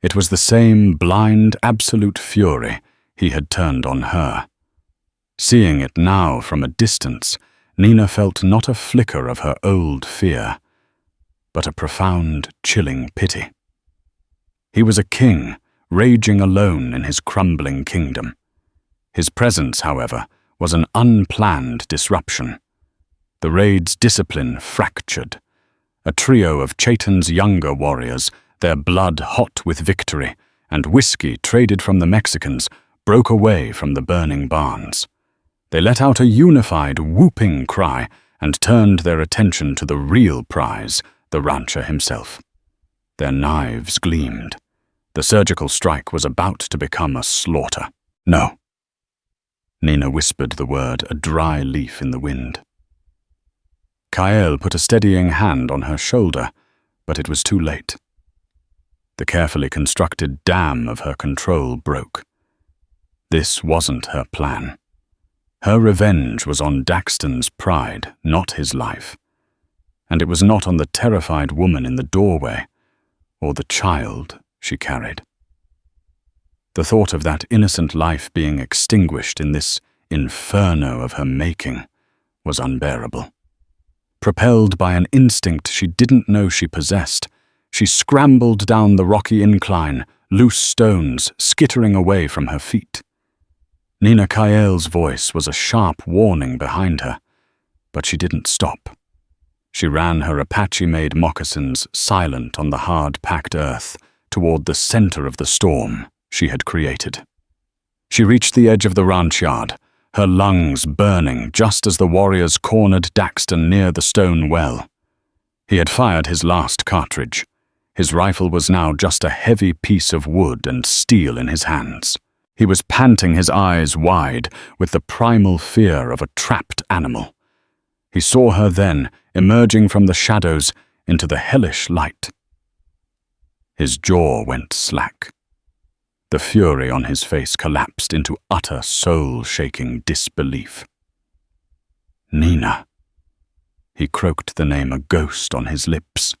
It was the same blind, absolute fury he had turned on her. Seeing it now from a distance, Nina felt not a flicker of her old fear, but a profound, chilling pity. He was a king, raging alone in his crumbling kingdom. His presence, however, was an unplanned disruption. The raid's discipline fractured. A trio of Chaitan's younger warriors, their blood hot with victory, and whiskey traded from the Mexicans, broke away from the burning barns. They let out a unified, whooping cry and turned their attention to the real prize, the rancher himself. Their knives gleamed. The surgical strike was about to become a slaughter. "No." Nina whispered the word, a dry leaf in the wind. Kael put a steadying hand on her shoulder, but it was too late. The carefully constructed dam of her control broke. This wasn't her plan. Her revenge was on Daxton's pride, not his life. And it was not on the terrified woman in the doorway, or the child she carried. The thought of that innocent life being extinguished in this inferno of her making was unbearable. Propelled by an instinct she didn't know she possessed, she scrambled down the rocky incline, loose stones skittering away from her feet. Nina Kael's voice was a sharp warning behind her, but she didn't stop. She ran her Apache-made moccasins silent on the hard-packed earth toward the center of the storm she had created. She reached the edge of the ranch yard, her lungs burning just as the warriors cornered Daxton near the stone well. He had fired his last cartridge. His rifle was now just a heavy piece of wood and steel in his hands. He was panting, his eyes wide, with the primal fear of a trapped animal. He saw her then, emerging from the shadows into the hellish light. His jaw went slack. The fury on his face collapsed into utter soul-shaking disbelief. "Nina." He croaked the name, a ghost on his lips.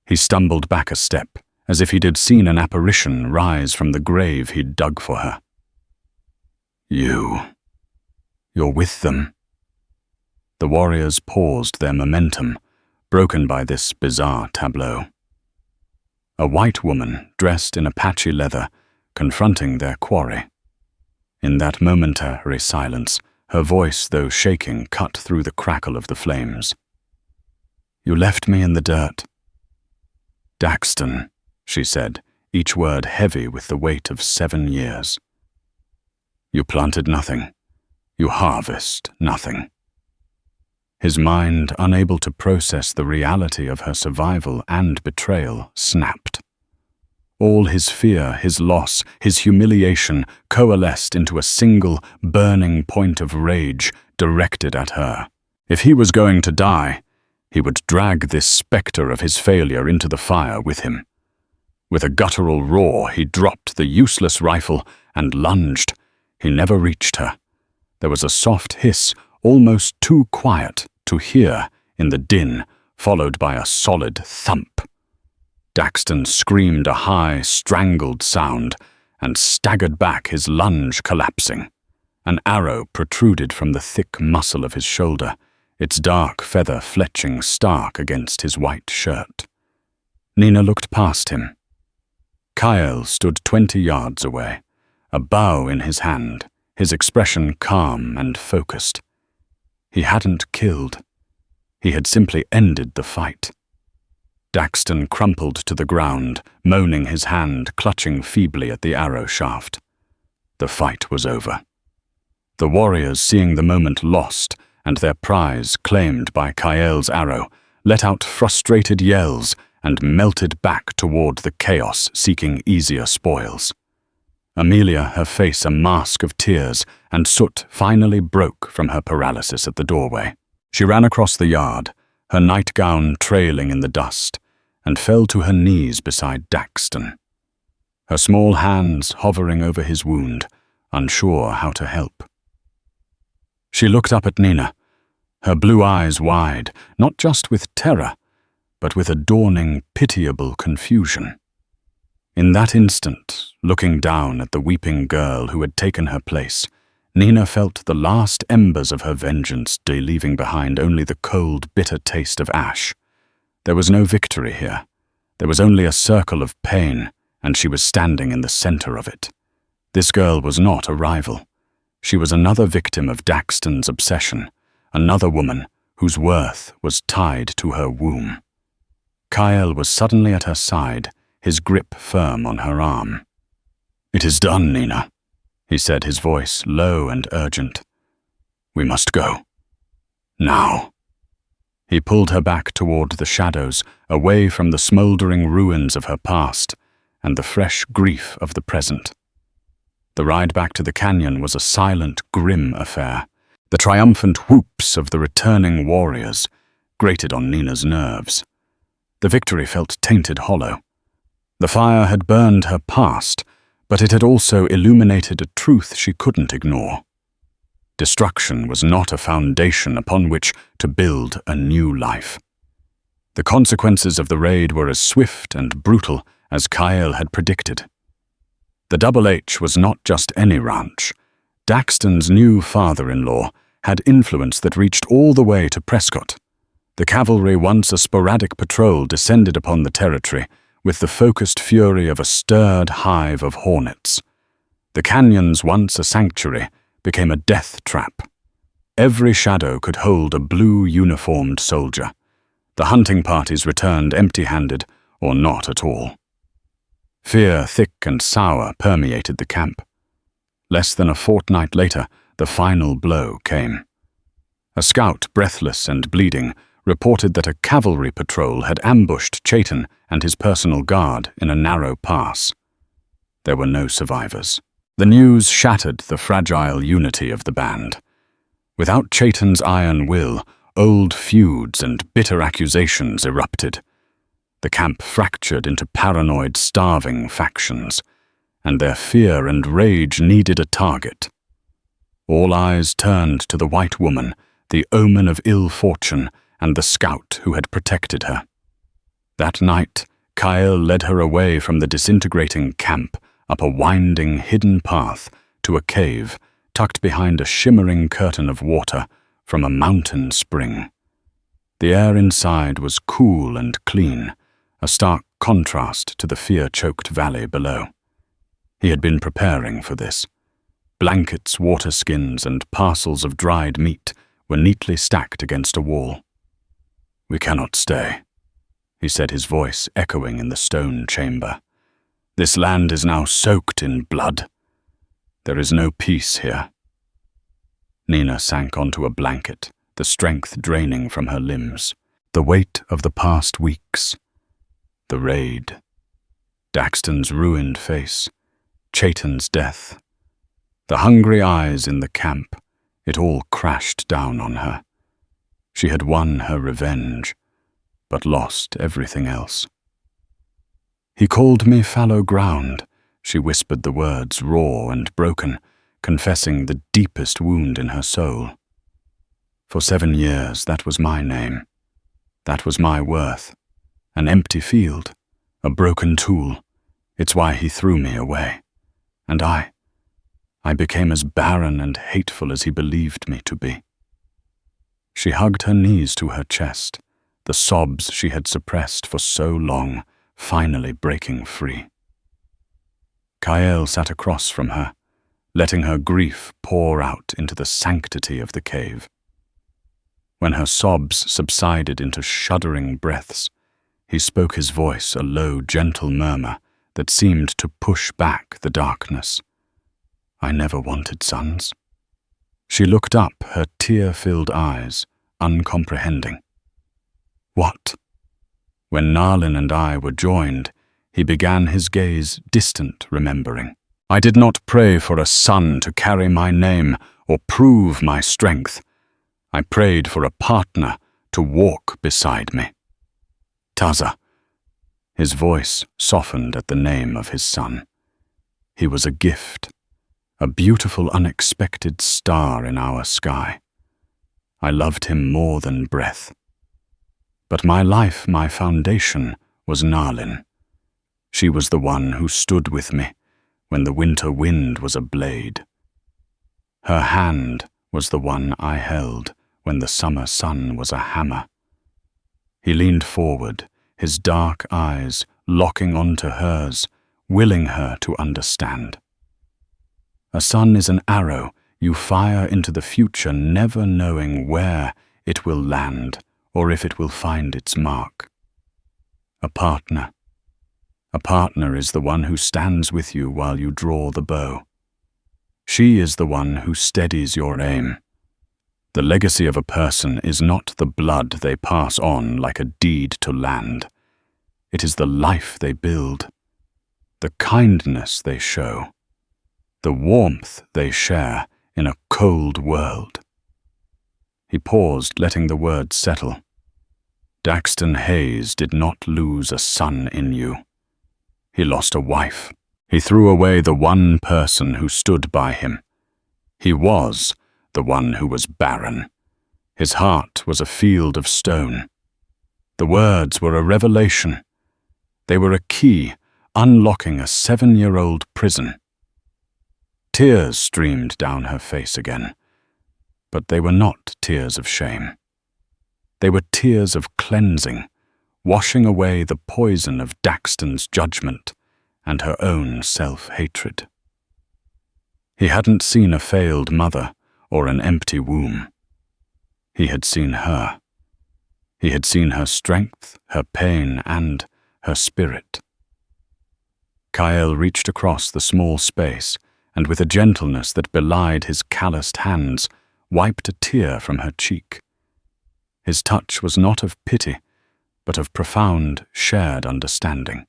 He stumbled back a step, as if he'd seen an apparition rise from the grave he'd dug for her. You're with them." The warriors paused their momentum, broken by this bizarre tableau. A white woman, dressed in Apache leather, confronting their quarry. In that momentary silence, her voice, though shaking, cut through the crackle of the flames. "You left me in the dirt." "Daxton," she said, each word heavy with the weight of 7 years. "You planted nothing. You harvest nothing." His mind, unable to process the reality of her survival and betrayal, snapped. All his fear, his loss, his humiliation coalesced into a single, burning point of rage directed at her. If he was going to die, he would drag this specter of his failure into the fire with him. With a guttural roar, he dropped the useless rifle and lunged. He never reached her. There was a soft hiss, almost too quiet to hear in the din, followed by a solid thump. Daxton screamed a high, strangled sound and staggered back, his lunge collapsing. An arrow protruded from the thick muscle of his shoulder, its dark feather fletching stark against his white shirt. Nina looked past him. Kael stood 20 yards away, a bow in his hand, his expression calm and focused. He hadn't killed. He had simply ended the fight. Daxton crumpled to the ground, moaning, his hand clutching feebly at the arrow shaft. The fight was over. The warriors, seeing the moment lost and their prize claimed by Kael's arrow, let out frustrated yells and melted back toward the chaos, seeking easier spoils. Amelia, her face a mask of tears, and soot finally broke from her paralysis at the doorway. She ran across the yard, her nightgown trailing in the dust, and fell to her knees beside Daxton, her small hands hovering over his wound, unsure how to help. She looked up at Nina, her blue eyes wide, not just with terror, but with a dawning, pitiable confusion. In that instant, looking down at the weeping girl who had taken her place, Nina felt the last embers of her vengeance leaving behind only the cold, bitter taste of ash. There was no victory here. There was only a circle of pain, and she was standing in the center of it. This girl was not a rival. She was another victim of Daxton's obsession, another woman whose worth was tied to her womb. Kael was suddenly at her side, his grip firm on her arm. "It is done, Nina," he said, his voice low and urgent. We must go. Now." He pulled her back toward the shadows, away from the smouldering ruins of her past and the fresh grief of the present. The ride back to the canyon was a silent, grim affair. The triumphant whoops of the returning warriors grated on Nina's nerves. The victory felt tainted hollow. The fire had burned her past, but it had also illuminated a truth she couldn't ignore. Destruction was not a foundation upon which to build a new life. The consequences of the raid were as swift and brutal as Kyle had predicted. The Double H was not just any ranch. Daxton's new father-in-law had influence that reached all the way to Prescott. The cavalry, once a sporadic patrol, descended upon the territory with the focused fury of a stirred hive of hornets. The canyons, once a sanctuary, became a death trap. Every shadow could hold a blue-uniformed soldier. The hunting parties returned empty-handed or not at all. Fear, thick and sour, permeated the camp. Less than a fortnight later, the final blow came. A scout, breathless and bleeding, reported that a cavalry patrol had ambushed Chayton and his personal guard in a narrow pass. There were no survivors. The news shattered the fragile unity of the band. Without Chayton's iron will, old feuds and bitter accusations erupted. The camp fractured into paranoid, starving factions, and their fear and rage needed a target. All eyes turned to the white woman, the omen of ill fortune, and the scout who had protected her. That night, Kyle led her away from the disintegrating camp, up a winding, hidden path to a cave tucked behind a shimmering curtain of water from a mountain spring. The air inside was cool and clean, a stark contrast to the fear-choked valley below. He had been preparing for this. Blankets, water skins, and parcels of dried meat were neatly stacked against a wall. "We cannot stay," he said, his voice echoing in the stone chamber. "This land is now soaked in blood. There is no peace here." Nina sank onto a blanket, the strength draining from her limbs. The weight of the past weeks. The raid. Daxton's ruined face. Chayton's death. The hungry eyes in the camp. It all crashed down on her. She had won her revenge, but lost everything else. "He called me fallow ground," she whispered the words, raw and broken, confessing the deepest wound in her soul. "For 7 years, that was my name. That was my worth. An empty field, a broken tool. It's why he threw me away. And I became as barren and hateful as he believed me to be." She hugged her knees to her chest, the sobs she had suppressed for so long finally breaking free. Kyle sat across from her, letting her grief pour out into the sanctity of the cave. When her sobs subsided into shuddering breaths, he spoke, his voice a low, gentle murmur that seemed to push back the darkness. "I never wanted sons." She looked up, her tear-filled eyes, uncomprehending. "What?" When Narlin and I were joined, he began, his gaze distant, remembering. "I did not pray for a son to carry my name or prove my strength. I prayed for a partner to walk beside me. Taza." His voice softened at the name of his son. He was a gift, a beautiful, unexpected star in our sky. I loved him more than breath. But my life, my foundation, was Narlin. She was the one who stood with me when the winter wind was a blade. Her hand was the one I held when the summer sun was a hammer. He leaned forward, his dark eyes locking onto hers, willing her to understand. A son is an arrow you fire into the future, never knowing where it will land or if it will find its mark. A partner is the one who stands with you while you draw the bow. She is the one who steadies your aim. The legacy of a person is not the blood they pass on like a deed to land. It is the life they build, the kindness they show, the warmth they share in a cold world. He paused, letting the words settle. Daxton Hayes did not lose a son in you. He lost a wife. He threw away the one person who stood by him. He was the one who was barren. His heart was a field of stone. The words were a revelation. They were a key unlocking a 7-year-old prison. Tears streamed down her face again, but they were not tears of shame. They were tears of cleansing, washing away the poison of Daxton's judgment and her own self-hatred. He hadn't seen a failed mother or an empty womb. He had seen her. He had seen her strength, her pain, and her spirit. Kyle reached across the small space and, with a gentleness that belied his calloused hands, wiped a tear from her cheek. His touch was not of pity, but of profound, shared understanding.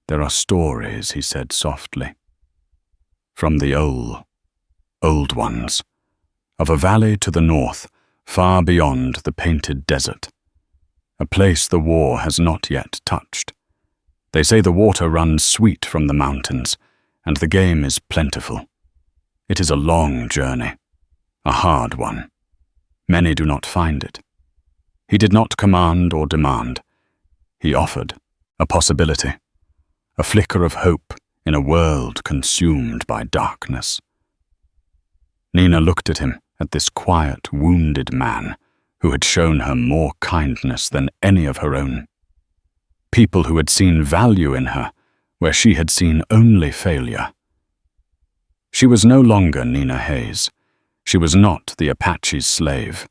"There are stories," he said softly, "from the old ones, of a valley to the north, far beyond the painted desert, a place the war has not yet touched. They say the water runs sweet from the mountains, and the game is plentiful. It is a long journey, a hard one. Many do not find it." He did not command or demand. He offered a possibility, a flicker of hope in a world consumed by darkness. Nina looked at him, at this quiet, wounded man who had shown her more kindness than any of her own. People who had seen value in her where she had seen only failure. She was no longer Nina Hayes. She was not the Apache's slave.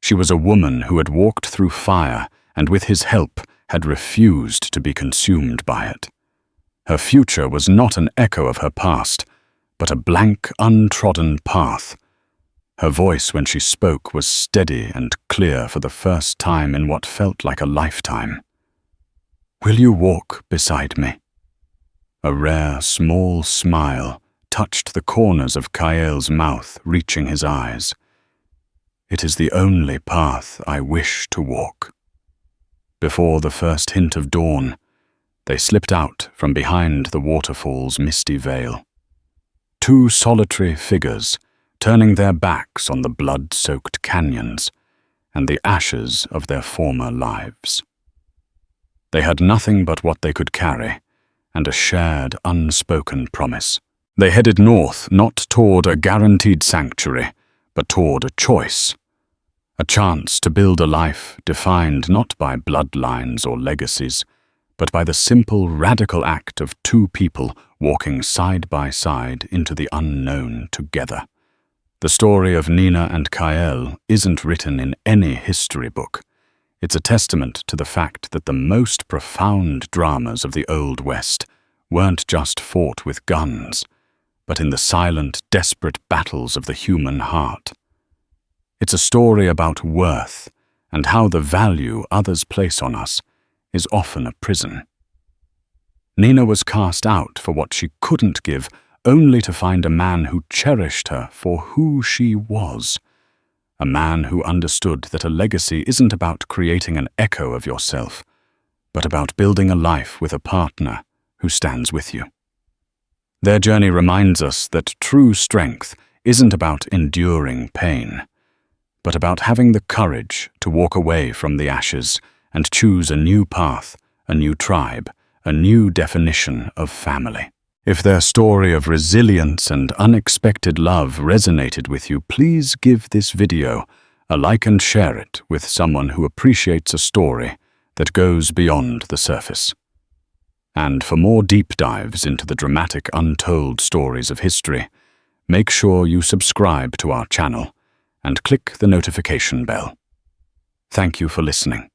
She was a woman who had walked through fire and, with his help, had refused to be consumed by it. Her future was not an echo of her past, but a blank, untrodden path. Her voice, when she spoke, was steady and clear for the first time in what felt like a lifetime. "Will you walk beside me?" A rare, small smile touched the corners of Kyle's mouth, reaching his eyes. "It is the only path I wish to walk." Before the first hint of dawn, they slipped out from behind the waterfall's misty veil. Two solitary figures, turning their backs on the blood-soaked canyons and the ashes of their former lives. They had nothing but what they could carry, and a shared, unspoken promise. They headed north, not toward a guaranteed sanctuary, but toward a choice. A chance to build a life defined not by bloodlines or legacies, but by the simple, radical act of two people walking side by side into the unknown together. The story of Nina and Kyle isn't written in any history book. It's a testament to the fact that the most profound dramas of the Old West weren't just fought with guns, but in the silent, desperate battles of the human heart. It's a story about worth and how the value others place on us is often a prison. Nina was cast out for what she couldn't give, only to find a man who cherished her for who she was. A man who understood that a legacy isn't about creating an echo of yourself, but about building a life with a partner who stands with you. Their journey reminds us that true strength isn't about enduring pain, but about having the courage to walk away from the ashes and choose a new path, a new tribe, a new definition of family. If their story of resilience and unexpected love resonated with you, please give this video a like and share it with someone who appreciates a story that goes beyond the surface. And for more deep dives into the dramatic untold stories of history, make sure you subscribe to our channel and click the notification bell. Thank you for listening.